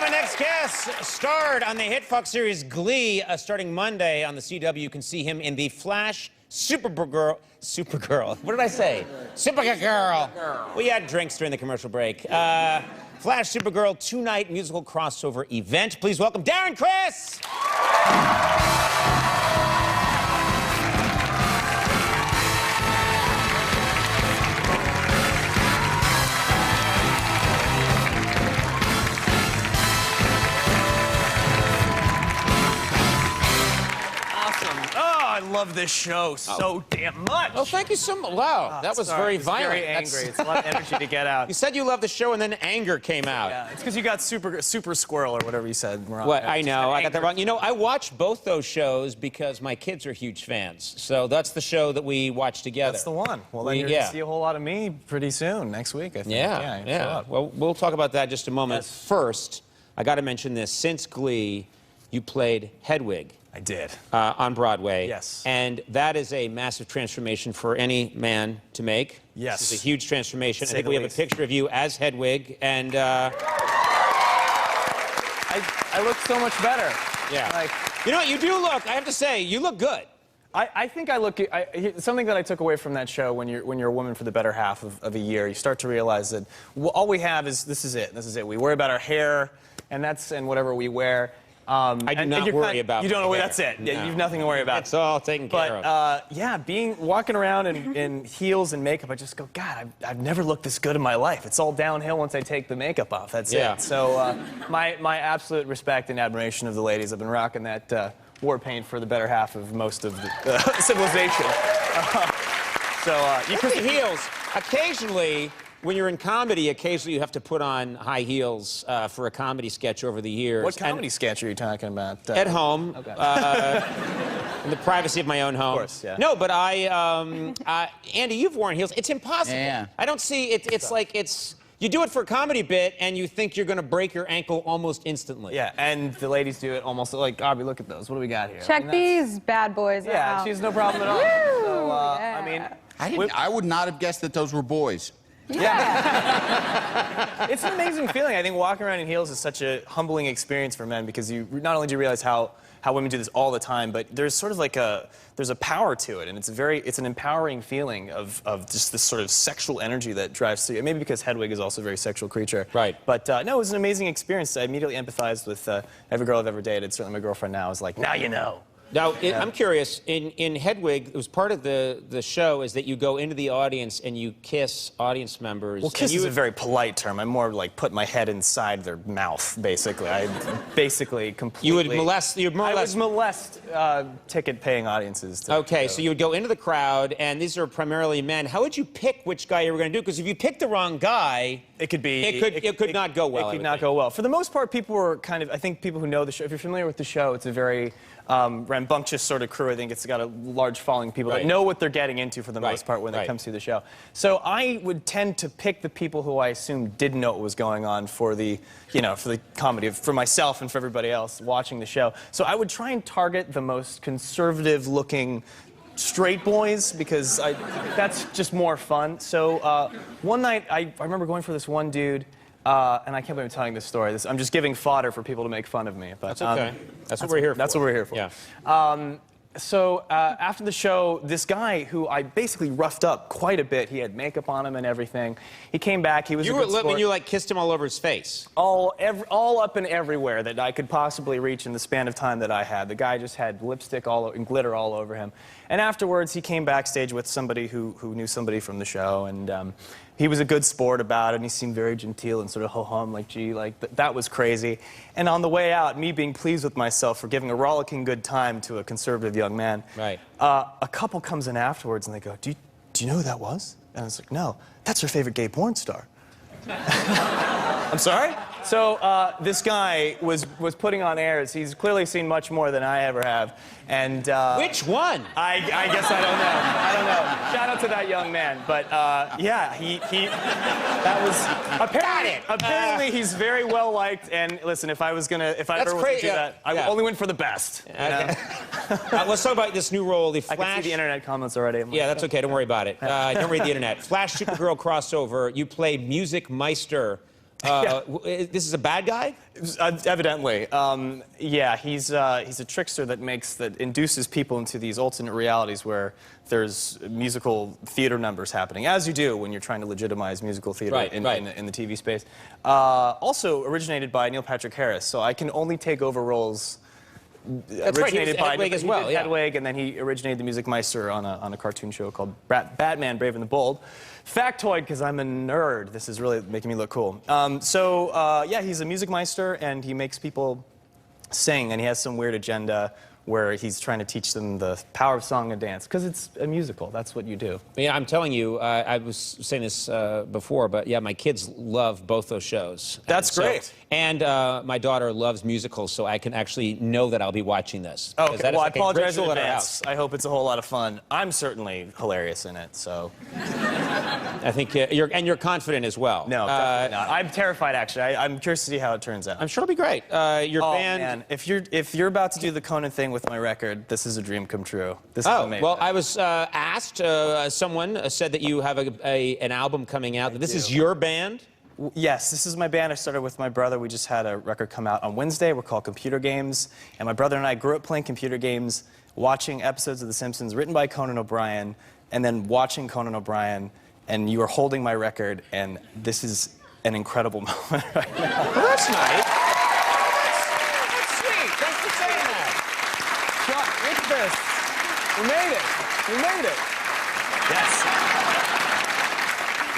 My next guest starred on the hit Fox series Glee, starting Monday on the CW. You can see him in the Flash Supergirl. What did I say? Supergirl. We had drinks during the commercial break. Flash Supergirl two-night musical crossover event. Please welcome Darren Criss. I love this show so damn much. Oh, thank you so much. Wow, that was very violent. Very angry. It's a lot of energy to get out. You said you loved the show, and then anger came out. Yeah, it's because you got super squirrel or whatever you said wrong. What? I know, I got that wrong. You know, I watched both those shows because my kids are huge fans. So that's the show that we watched together. That's the one. Well, then you're going to see a whole lot of me pretty soon, next week, I think. Yeah. Well, we'll talk about that in just a moment. Yes. First, I got to mention this. Since Glee, you played Hedwig. I did. On Broadway. Yes. And that is a massive transformation for any man to make. Yes. It's a huge transformation. I think we have a picture of you as Hedwig, and I look so much better. Yeah. Like, you know what? You do look, I have to say, you look good. I think I look. Something that I took away from that show, when you're a woman for the better half of a year, you start to realize that all we have is this is it. This is it. We worry about our hair, and whatever we wear. I do not worry about. You don't know where that's it. No. You have nothing to worry about. It's all taken care of. But yeah, walking around in heels and makeup, I just go, God, I've never looked this good in my life. It's all downhill once I take the makeup off. That's it. So my absolute respect and admiration of the ladies. I've been rocking that war paint for the better half of most of the civilization. You put the heels. Occasionally, when you're in comedy, occasionally you have to put on high heels for a comedy sketch over the years. What comedy sketch are you talking about? At home, okay. In the privacy of my own home. Of course, yeah. No, but Andy, you've worn heels. It's impossible. Yeah. I don't see it. It's like you do it for a comedy bit, and you think you're going to break your ankle almost instantly. Yeah, and the ladies do it almost like, Aubrey, look at those. What do we got here? Check these bad boys out. Yeah, she's no problem at all. Woo, So, yeah. I mean, I would not have guessed that those were boys. Yeah. It's an amazing feeling. I think walking around in heels is such a humbling experience for men, because you not only do you realize how women do this all the time, but there's sort of like there's a power to it, and it's an empowering feeling of just this sort of sexual energy that drives through you. Maybe because Hedwig is also a very sexual creature. Right. But no, it was an amazing experience. I immediately empathized with every girl I've ever dated. Certainly my girlfriend now is like, now you know. Now, I'm curious, in Hedwig, it was part of the show is that you go into the audience and you kiss audience members. Well, kiss is a very polite term. I'm more like put my head inside their mouth, basically. I basically completely... You would molest... I would molest ticket-paying audiences. Okay, so you would go into the crowd, and these are primarily men. How would you pick which guy you were going to do? Because if you picked the wrong guy... It could be... It could not go well. It could not go well. For the most part, people were kind of... I think people who know the show... If you're familiar with the show, it's a very... rambunctious sort of crew. I think it's got a large following of people that know what they're getting into for the most part when they come to the show. So I would tend to pick the people who I assume didn't know what was going on for the, for the comedy, for myself and for everybody else watching the show. So I would try and target the most conservative-looking straight boys, because that's just more fun. So one night, I remember going for this one dude. And I can't believe I'm telling this story. I'm just giving fodder for people to make fun of me. But, that's okay. That's what we're here for. That's what we're here for. Yeah. So after the show, this guy who I basically roughed up quite a bit, he had makeup on him and everything. He came back. He was a good sport. When you like kissed him all over his face. All up and everywhere that I could possibly reach in the span of time that I had. The guy just had lipstick and glitter all over him. And afterwards, he came backstage with somebody who knew somebody from the show, and he was a good sport about it, and he seemed very genteel and sort of ho-hum, like, gee, like, that was crazy. And on the way out, me being pleased with myself for giving a rollicking good time to a conservative young man, a couple comes in afterwards, and they go, do you know who that was? And I was like, no, that's her favorite gay porn star. I'm sorry? So this guy was putting on airs. He's clearly seen much more than I ever have. And which one? I guess I don't know. I don't know. Shout out to that young man. But yeah, that was apparently he's very well liked. And listen, if I ever was to do that, I would only win for the best. Okay. Let's talk about this new role, the Flash. I can see the internet comments already. Yeah, that's okay. Don't worry about it. Don't read the internet. Flash Supergirl crossover. You played Music Meister. This is a bad guy? Evidently. Yeah, he's a trickster that induces people into these alternate realities where there's musical theater numbers happening, as you do when you're trying to legitimize musical theater in the TV space. Also originated by Neil Patrick Harris, so I can only take over roles originated by Hedwig as well. Hedwig, and then he originated the Music Meister on a cartoon show called Batman: Brave and the Bold. Factoid, because I'm a nerd. This is really making me look cool. Yeah, he's a Music Meister, and he makes people sing, and he has some weird agenda where he's trying to teach them the power of song and dance, because it's a musical. That's what you do. Yeah, I'm telling you, I was saying this before, but yeah, my kids love both those shows. That's great. And my daughter loves musicals, so I can actually know that I'll be watching this. Okay, well, I apologize in at our advance. house. I hope it's a whole lot of fun. I'm certainly hilarious in it, so. I think you're confident as well. No, definitely not. I'm terrified, actually. I'm curious to see how it turns out. I'm sure it'll be great. Your band. Man, if you're about to do the Conan thing with my record, this is a dream come true. This is amazing. Well, I was asked. Someone said that you have an album coming out. This is your band. Yes, this is my band. I started with my brother. We just had a record come out on Wednesday. We're called Computer Games. And my brother and I grew up playing computer games, watching episodes of The Simpsons written by Conan O'Brien, and then watching Conan O'Brien. And you are holding my record, and this is an incredible moment right now. Well, that's nice. That's sweet. Thanks for saying that. Chuck, look at this. We made it. We made it. Yes.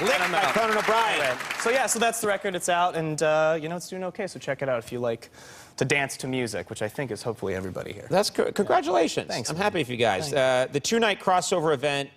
Licked by Conan O'Brien. So yeah, so that's the record. It's out, and you know, it's doing okay. So check it out if you like to dance to music, which I think is hopefully everybody here. That's congratulations. Thanks. I'm happy for you guys. The two-night crossover event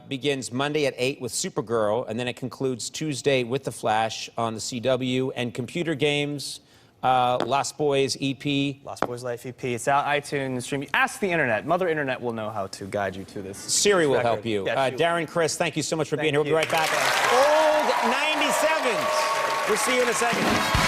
begins Monday at 8 with Supergirl, and then it concludes Tuesday with The Flash on the CW and Computer Games. Lost Boys EP. Lost Boys Life EP. It's out, iTunes, stream. Ask the internet. Mother Internet will know how to guide you to this. Siri will record. help you. Yeah, Darren Criss, thank you so much for being here. Thank We'll be right back. Old 97s. We'll see you in a second.